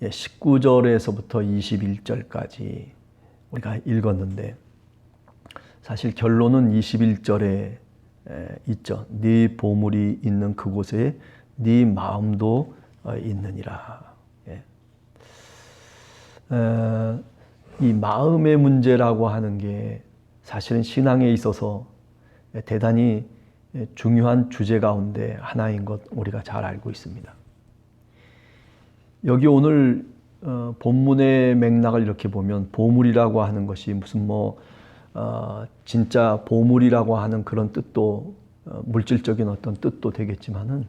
19절에서부터 21절까지 우리가 읽었는데 사실 결론은 21절에 있죠. 네 보물이 있는 그곳에 네 마음도 있느니라. 이 마음의 문제라고 하는 게 사실은 신앙에 있어서 대단히 중요한 주제 가운데 하나인 것 우리가 잘 알고 있습니다. 여기 오늘 본문의 맥락을 이렇게 보면 보물이라고 하는 것이 무슨 진짜 보물이라고 하는 그런 뜻도 물질적인 어떤 뜻도 되겠지만은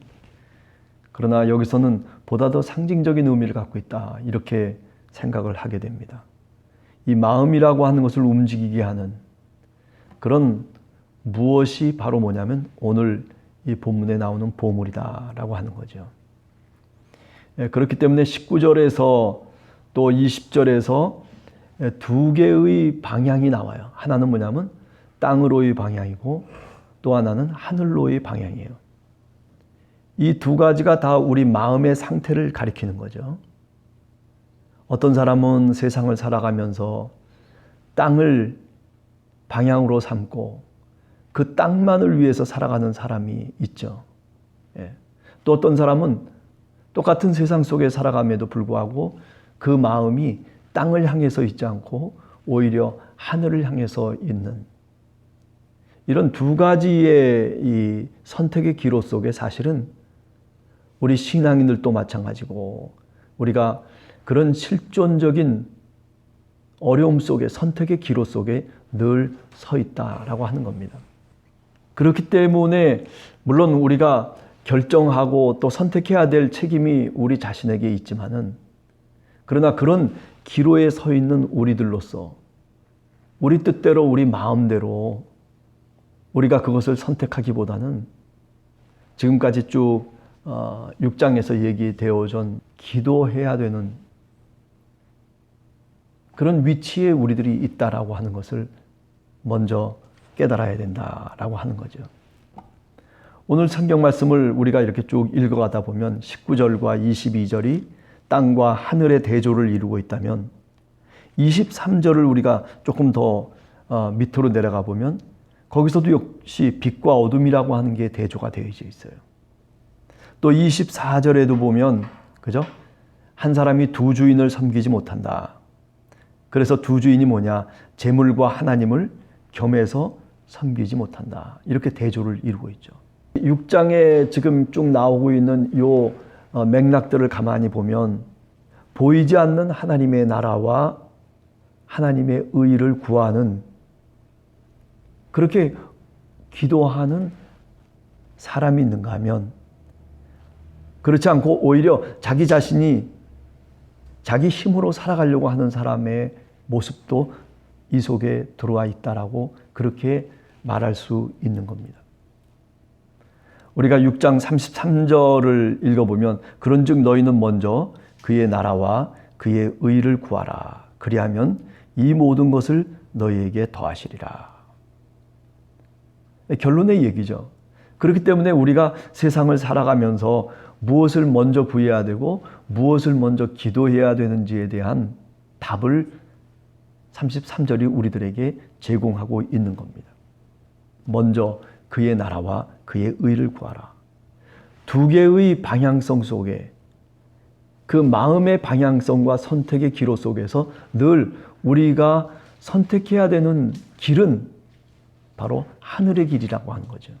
그러나 여기서는 보다 더 상징적인 의미를 갖고 있다 이렇게 생각을 하게 됩니다. 이 마음이라고 하는 것을 움직이게 하는 그런 무엇이 바로 뭐냐면 오늘 이 본문에 나오는 보물이다라고 하는 거죠. 그렇기 때문에 19절에서 또 20절에서 두 개의 방향이 나와요. 하나는 뭐냐면 땅으로의 방향이고 또 하나는 하늘로의 방향이에요. 이 두 가지가 다 우리 마음의 상태를 가리키는 거죠. 어떤 사람은 세상을 살아가면서 땅을 방향으로 삼고 그 땅만을 위해서 살아가는 사람이 있죠. 또 어떤 사람은 똑같은 세상 속에 살아감에도 불구하고 그 마음이 땅을 향해서 있지 않고 오히려 하늘을 향해서 있는 이런 두 가지의 이 선택의 기로 속에 사실은 우리 신앙인들도 마찬가지고 우리가 그런 실존적인 어려움 속에 선택의 기로 속에 늘 서 있다라고 하는 겁니다. 그렇기 때문에 물론 우리가 결정하고 또 선택해야 될 책임이 우리 자신에게 있지만은 그러나 그런 기로에 서 있는 우리들로서 우리 뜻대로 우리 마음대로 우리가 그것을 선택하기보다는 지금까지 쭉 6장에서 얘기되어 오던 기도해야 되는 그런 위치에 우리들이 있다라고 하는 것을 먼저 깨달아야 된다라고 하는 거죠. 오늘 성경 말씀을 우리가 이렇게 쭉 읽어가다 보면 19절과 22절이 땅과 하늘의 대조를 이루고 있다면 23절을 우리가 조금 더 밑으로 내려가 보면 거기서도 역시 빛과 어둠이라고 하는 게 대조가 되어져 있어요. 또 24절에도 보면 그죠? 한 사람이 두 주인을 섬기지 못한다. 그래서 두 주인이 뭐냐? 재물과 하나님을 겸해서 섬기지 못한다. 이렇게 대조를 이루고 있죠. 6장에 지금 쭉 나오고 있는 요 맥락들을 가만히 보면 보이지 않는 하나님의 나라와 하나님의 의를 구하는 그렇게 기도하는 사람이 있는가 하면 그렇지 않고 오히려 자기 자신이 자기 힘으로 살아가려고 하는 사람의 모습도 이 속에 들어와 있다라고 그렇게 말할 수 있는 겁니다. 우리가 6장 33절을 읽어보면 그런즉 너희는 먼저 그의 나라와 그의 의를 구하라. 그리하면 이 모든 것을 너희에게 더하시리라. 결론의 얘기죠. 그렇기 때문에 우리가 세상을 살아가면서 무엇을 먼저 구해야 되고 무엇을 먼저 기도해야 되는지에 대한 답을 33절이 우리들에게 제공하고 있는 겁니다. 먼저 그의 나라와 그의 의를 구하라. 두 개의 방향성 속에 그 마음의 방향성과 선택의 기로 속에서 늘 우리가 선택해야 되는 길은 바로 하늘의 길이라고 하는 거죠.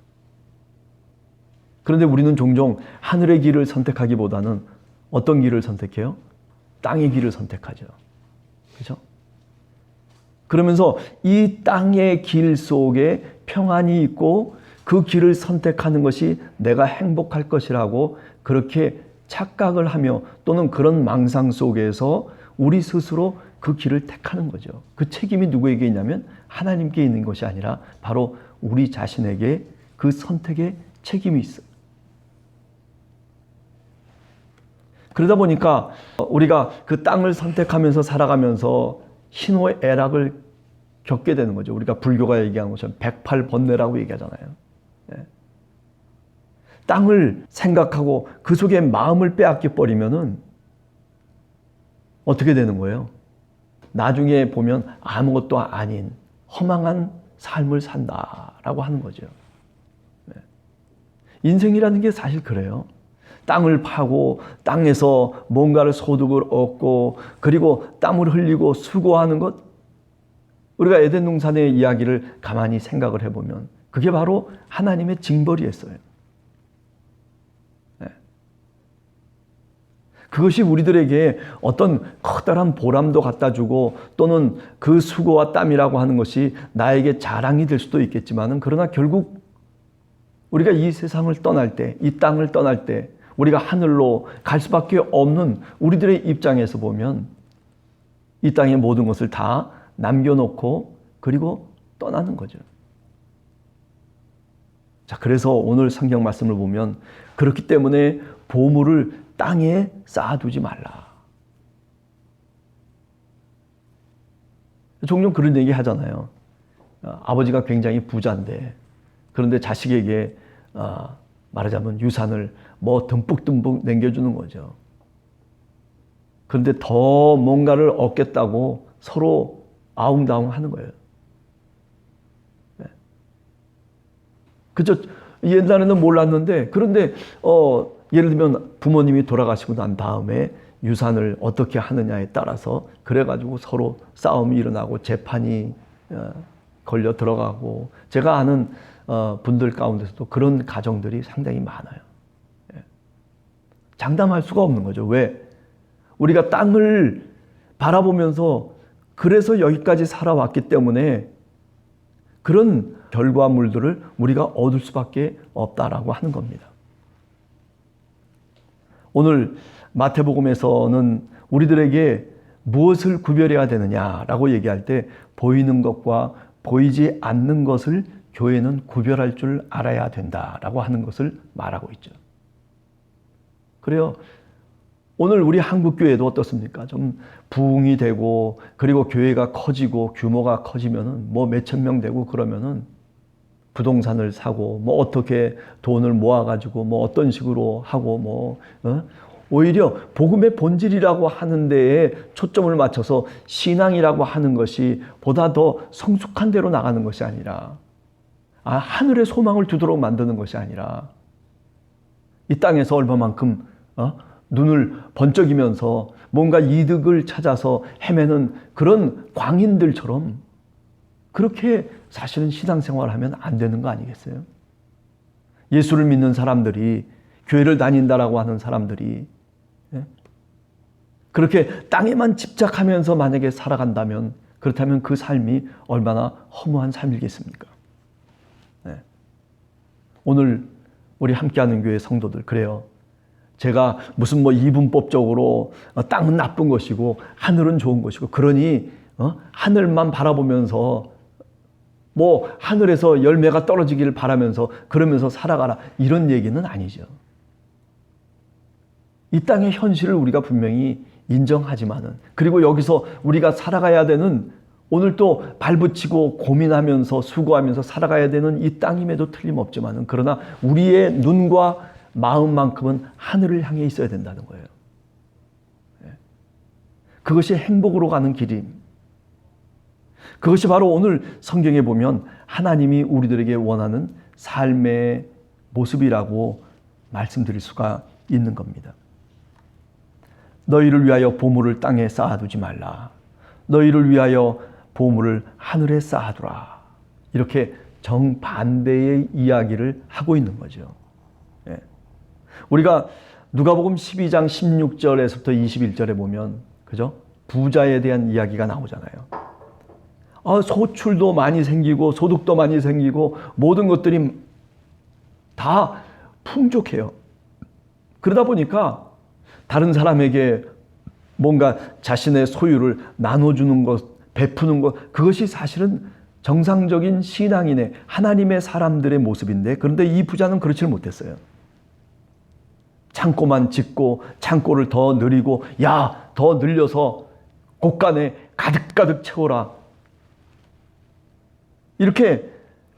그런데 우리는 종종 하늘의 길을 선택하기보다는 어떤 길을 선택해요? 땅의 길을 선택하죠. 그렇죠? 그러면서 이 땅의 길 속에 평안이 있고 그 길을 선택하는 것이 내가 행복할 것이라고 그렇게 착각을 하며 또는 그런 망상 속에서 우리 스스로 그 길을 택하는 거죠. 그 책임이 누구에게 있냐면 하나님께 있는 것이 아니라 바로 우리 자신에게 그 선택의 책임이 있어요. 그러다 보니까 우리가 그 땅을 선택하면서 살아가면서 희노애락을 겪게 되는 거죠. 우리가 불교가 얘기하는 것처럼 108번뇌라고 얘기하잖아요. 네. 땅을 생각하고 그 속에 마음을 빼앗겨 버리면은 어떻게 되는 거예요? 나중에 보면 아무것도 아닌 허망한 삶을 산다라고 하는 거죠. 인생이라는 게 사실 그래요. 땅을 파고 땅에서 뭔가를 소득을 얻고 그리고 땀을 흘리고 수고하는 것, 우리가 에덴 동산의 이야기를 가만히 생각을 해보면 그게 바로 하나님의 징벌이었어요. 그것이 우리들에게 어떤 커다란 보람도 갖다 주고 또는 그 수고와 땀이라고 하는 것이 나에게 자랑이 될 수도 있겠지만은, 그러나 결국 우리가 이 세상을 떠날 때, 이 땅을 떠날 때 우리가 하늘로 갈 수밖에 없는 우리들의 입장에서 보면 이 땅의 모든 것을 다 남겨놓고 그리고 떠나는 거죠. 자, 그래서 오늘 성경 말씀을 보면 그렇기 때문에 보물을 땅에 쌓아두지 말라. 종종 그런 얘기 하잖아요. 아버지가 굉장히 부자인데 그런데 자식에게 말하자면 유산을 뭐 듬뿍듬뿍 남겨주는 거죠. 그런데 더 뭔가를 얻겠다고 서로 아웅다웅 하는 거예요. 그죠? 옛날에는 몰랐는데, 그런데 예를 들면 부모님이 돌아가시고 난 다음에 유산을 어떻게 하느냐에 따라서 그래가지고 서로 싸움이 일어나고 재판이 걸려 들어가고, 제가 아는 분들 가운데서도 그런 가정들이 상당히 많아요. 장담할 수가 없는 거죠. 왜? 우리가 땅을 바라보면서 그래서 여기까지 살아왔기 때문에 그런 결과물들을 우리가 얻을 수밖에 없다라고 하는 겁니다. 오늘 마태복음에서는 우리들에게 무엇을 구별해야 되느냐라고 얘기할 때 보이는 것과 보이지 않는 것을 교회는 구별할 줄 알아야 된다라고 하는 것을 말하고 있죠. 그래요. 오늘 우리 한국교회도 어떻습니까? 좀 부흥이 되고 그리고 교회가 커지고 규모가 커지면은 뭐 몇천 명 되고 그러면은 부동산을 사고 뭐 어떻게 돈을 모아가지고 뭐 어떤 식으로 하고 오히려 복음의 본질이라고 하는 데에 초점을 맞춰서 신앙이라고 하는 것이 보다 더 성숙한 대로 나가는 것이 아니라 하늘에 소망을 두도록 만드는 것이 아니라 이 땅에서 얼마만큼 눈을 번쩍이면서 뭔가 이득을 찾아서 헤매는 그런 광인들처럼 그렇게 사실은 신앙생활을 하면 안 되는 거 아니겠어요? 예수를 믿는 사람들이, 교회를 다닌다라고 하는 사람들이 그렇게 땅에만 집착하면서 만약에 살아간다면, 그렇다면 그 삶이 얼마나 허무한 삶이겠습니까? 오늘 우리 함께하는 교회 성도들, 그래요. 제가 무슨 이분법적으로 땅은 나쁜 것이고 하늘은 좋은 것이고 그러니 하늘만 바라보면서 하늘에서 열매가 떨어지기를 바라면서 그러면서 살아가라, 이런 얘기는 아니죠. 이 땅의 현실을 우리가 분명히 인정하지만은, 그리고 여기서 우리가 살아가야 되는, 오늘 또 발붙이고 고민하면서 수고하면서 살아가야 되는 이 땅임에도 틀림없지만은, 그러나 우리의 눈과 마음만큼은 하늘을 향해 있어야 된다는 거예요. 그것이 행복으로 가는 길임. 그것이 바로 오늘 성경에 보면 하나님이 우리들에게 원하는 삶의 모습이라고 말씀드릴 수가 있는 겁니다. 너희를 위하여 보물을 땅에 쌓아두지 말라. 너희를 위하여 보물을 하늘에 쌓아두라. 이렇게 정반대의 이야기를 하고 있는 거죠. 우리가 누가복음 12장 16절에서부터 21절에 보면, 그죠? 부자에 대한 이야기가 나오잖아요. 소출도 많이 생기고 소득도 많이 생기고 모든 것들이 다 풍족해요. 그러다 보니까 다른 사람에게 뭔가 자신의 소유를 나눠주는 것, 베푸는 것, 그것이 사실은 정상적인 신앙인의, 하나님의 사람들의 모습인데, 그런데 이 부자는 그렇지를 못했어요. 창고만 짓고 창고를 더 늘리고, 더 늘려서 곳간에 가득가득 채워라. 이렇게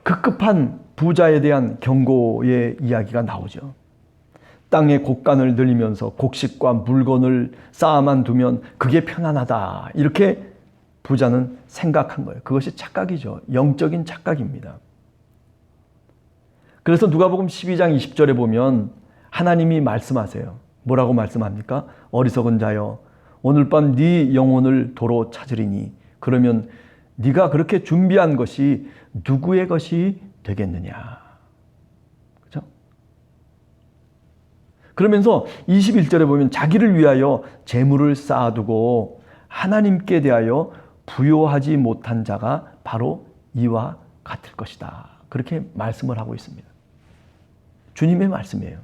급급한 부자에 대한 경고의 이야기가 나오죠. 땅의 곡간을 늘리면서 곡식과 물건을 쌓아만 두면 그게 편안하다. 이렇게 부자는 생각한 거예요. 그것이 착각이죠. 영적인 착각입니다. 그래서 누가복음 12장 20절에 보면 하나님이 말씀하세요. 뭐라고 말씀합니까? 어리석은 자여, 오늘 밤 네 영혼을 도로 찾으리니 그러면 네가 그렇게 준비한 것이 누구의 것이 되겠느냐. 그렇죠? 그러면서 21절에 보면 자기를 위하여 재물을 쌓아두고 하나님께 대하여 부요하지 못한 자가 바로 이와 같을 것이다. 그렇게 말씀을 하고 있습니다. 주님의 말씀이에요.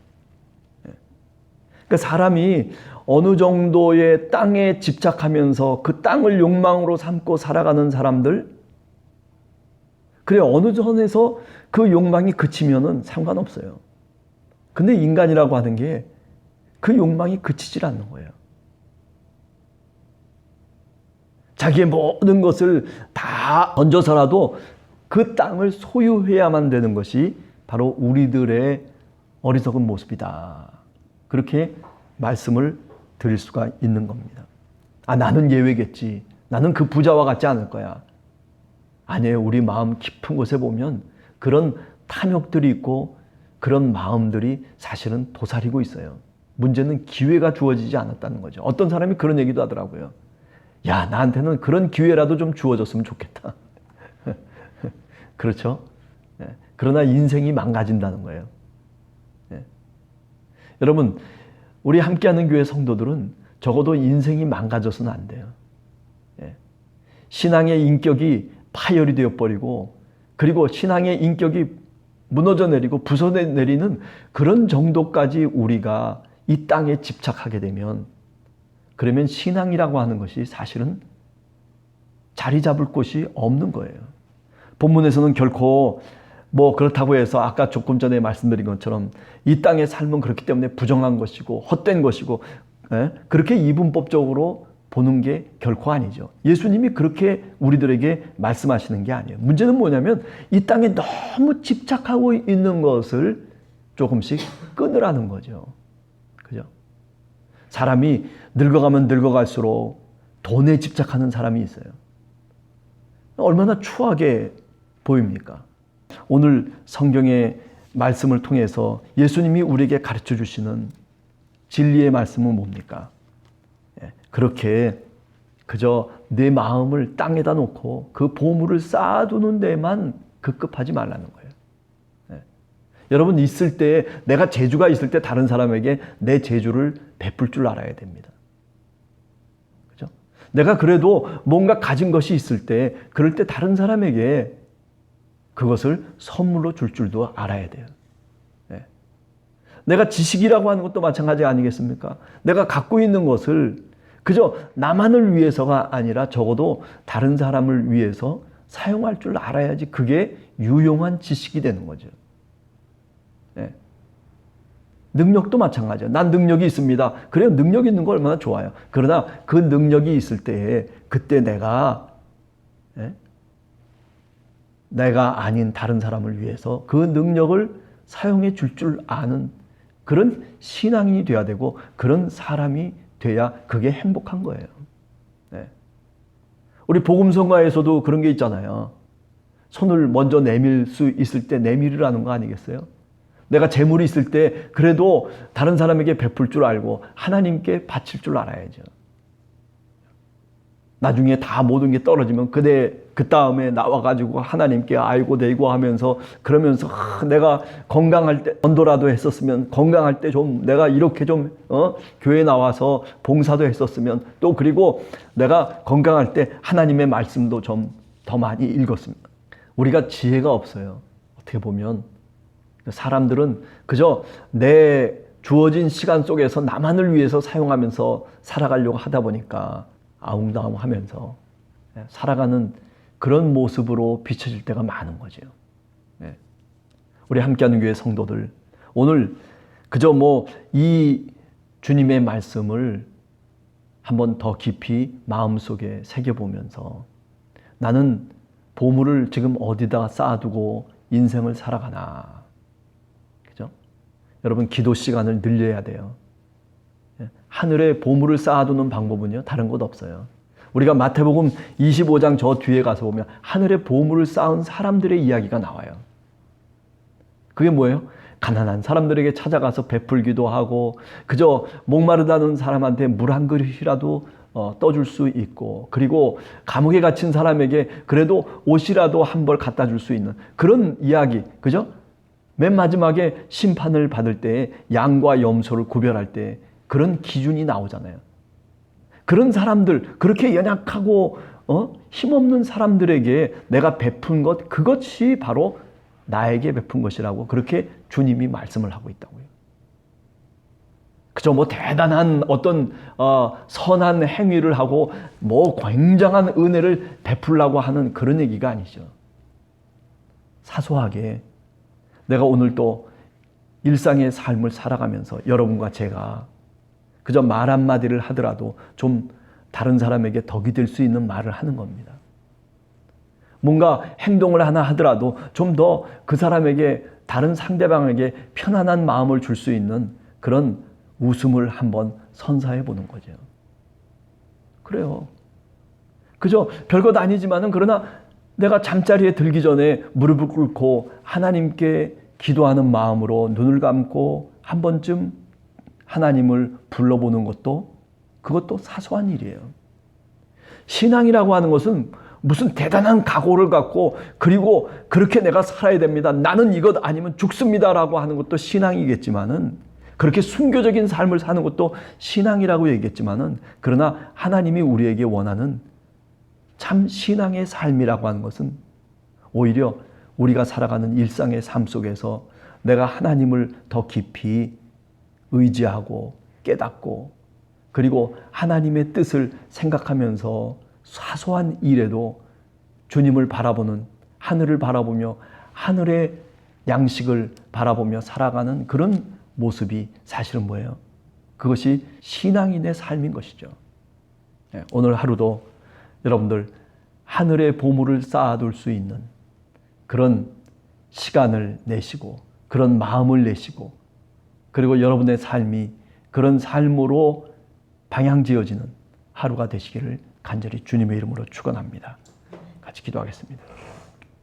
그러니까 사람이 어느 정도의 땅에 집착하면서 그 땅을 욕망으로 삼고 살아가는 사람들, 그래 어느 선에서 그 욕망이 그치면은 상관없어요. 근데 인간이라고 하는 게 그 욕망이 그치질 않는 거예요. 자기의 모든 것을 다 던져서라도 그 땅을 소유해야만 되는 것이 바로 우리들의 어리석은 모습이다. 그렇게 말씀을 드릴 수가 있는 겁니다. 아, 나는 예외겠지. 나는 그 부자와 같지 않을 거야. 아니에요. 우리 마음 깊은 곳에 보면 그런 탐욕들이 있고 그런 마음들이 사실은 도사리고 있어요. 문제는 기회가 주어지지 않았다는 거죠. 어떤 사람이 그런 얘기도 하더라고요. 야, 나한테는 그런 기회라도 좀 주어졌으면 좋겠다. 그렇죠? 그러나 인생이 망가진다는 거예요. 여러분, 우리 함께하는 교회 성도들은 적어도 인생이 망가져서는 안 돼요. 신앙의 인격이 파열이 되어버리고 그리고 신앙의 인격이 무너져 내리고 부서져 내리는 그런 정도까지 우리가 이 땅에 집착하게 되면 그러면 신앙이라고 하는 것이 사실은 자리 잡을 곳이 없는 거예요. 본문에서는 결코 뭐 그렇다고 해서 아까 조금 전에 말씀드린 것처럼 이 땅의 삶은 그렇기 때문에 부정한 것이고 헛된 것이고 그렇게 이분법적으로 보는 게 결코 아니죠. 예수님이 그렇게 우리들에게 말씀하시는 게 아니에요. 문제는 뭐냐면 이 땅에 너무 집착하고 있는 것을 조금씩 끊으라는 거죠. 그죠? 사람이 늙어가면 늙어갈수록 돈에 집착하는 사람이 있어요. 얼마나 추하게 보입니까? 오늘 성경의 말씀을 통해서 예수님이 우리에게 가르쳐 주시는 진리의 말씀은 뭡니까? 그렇게 그저 내 마음을 땅에다 놓고 그 보물을 쌓아두는 데만 급급하지 말라는 거예요. 여러분 있을 때 내가 재주가 있을 때 다른 사람에게 내 재주를 베풀 줄 알아야 됩니다. 그죠? 내가 그래도 뭔가 가진 것이 있을 때 그럴 때 다른 사람에게 그것을 선물로 줄 줄도 알아야 돼요. 내가 지식이라고 하는 것도 마찬가지 아니겠습니까? 내가 갖고 있는 것을 그저 나만을 위해서가 아니라 적어도 다른 사람을 위해서 사용할 줄 알아야지 그게 유용한 지식이 되는 거죠. 능력도 마찬가지예요. 난 능력이 있습니다. 그래요. 능력 있는 거 얼마나 좋아요. 그러나 그 능력이 있을 때에 그때 내가 아닌 다른 사람을 위해서 그 능력을 사용해 줄 아는 그런 신앙이 돼야 되고 그런 사람이 돼야 그게 행복한 거예요. 우리 복음성가에서도 그런 게 있잖아요. 손을 먼저 내밀 수 있을 때 내밀으라는 거 아니겠어요? 내가 재물이 있을 때 그래도 다른 사람에게 베풀 줄 알고 하나님께 바칠 줄 알아야죠. 나중에 다 모든 게 떨어지면 그 다음에 나와가지고 하나님께 아이고 대고 하면서 그러면서 내가 건강할 때 전도라도 했었으면 건강할 때 좀 내가 이렇게 좀 교회 나와서 봉사도 했었으면 또 그리고 내가 건강할 때 하나님의 말씀도 좀 더 많이 읽었습니다. 우리가 지혜가 없어요. 어떻게 보면 사람들은 그저 내 주어진 시간 속에서 나만을 위해서 사용하면서 살아가려고 하다 보니까 아웅다웅하면서 살아가는 그런 모습으로 비춰질 때가 많은 거죠. 우리 함께하는 교회 성도들 오늘 그저 이 주님의 말씀을 한번 더 깊이 마음속에 새겨보면서 나는 보물을 지금 어디다가 쌓아두고 인생을 살아가나. 그죠? 여러분 기도 시간을 늘려야 돼요. 하늘에 보물을 쌓아두는 방법은요, 다른 것 없어요. 우리가 마태복음 25장 저 뒤에 가서 보면 하늘에 보물을 쌓은 사람들의 이야기가 나와요. 그게 뭐예요? 가난한 사람들에게 찾아가서 베풀기도 하고, 그저 목마르다는 사람한테 물 한 그릇이라도 떠줄 수 있고, 그리고 감옥에 갇힌 사람에게 그래도 옷이라도 한 벌 갖다 줄 수 있는 그런 이야기, 그죠? 맨 마지막에 심판을 받을 때에 양과 염소를 구별할 때 그런 기준이 나오잖아요. 그런 사람들, 그렇게 연약하고 힘없는 사람들에게 내가 베푼 것, 그것이 바로 나에게 베푼 것이라고 그렇게 주님이 말씀을 하고 있다고요. 그저 뭐 대단한 어떤 선한 행위를 하고 뭐 굉장한 은혜를 베풀려고 하는 그런 얘기가 아니죠. 사소하게 내가 오늘 또 일상의 삶을 살아가면서 여러분과 제가 그저 말 한마디를 하더라도 좀 다른 사람에게 덕이 될 수 있는 말을 하는 겁니다. 뭔가 행동을 하나 하더라도 좀 더 그 사람에게, 다른 상대방에게 편안한 마음을 줄 수 있는 그런 웃음을 한번 선사해 보는 거죠. 그래요. 그저 별것 아니지만은, 그러나 내가 잠자리에 들기 전에 무릎을 꿇고 하나님께 기도하는 마음으로 눈을 감고 한 번쯤 하나님을 불러보는 것도, 그것도 사소한 일이에요. 신앙이라고 하는 것은 무슨 대단한 각오를 갖고 그리고 그렇게 내가 살아야 됩니다, 나는 이것 아니면 죽습니다라고 하는 것도 신앙이겠지만은, 그렇게 순교적인 삶을 사는 것도 신앙이라고 얘기했지만은, 그러나 하나님이 우리에게 원하는 참 신앙의 삶이라고 하는 것은 오히려 우리가 살아가는 일상의 삶 속에서 내가 하나님을 더 깊이 의지하고 깨닫고, 그리고 하나님의 뜻을 생각하면서 사소한 일에도 주님을 바라보는, 하늘을 바라보며 하늘의 양식을 바라보며 살아가는 그런 모습이 사실은 뭐예요? 그것이 신앙인의 삶인 것이죠. 오늘 하루도 여러분들 하늘의 보물을 쌓아둘 수 있는 그런 시간을 내시고, 그런 마음을 내시고, 그리고 여러분의 삶이 그런 삶으로 방향지어지는 하루가 되시기를 간절히 주님의 이름으로 축원합니다. 같이 기도하겠습니다.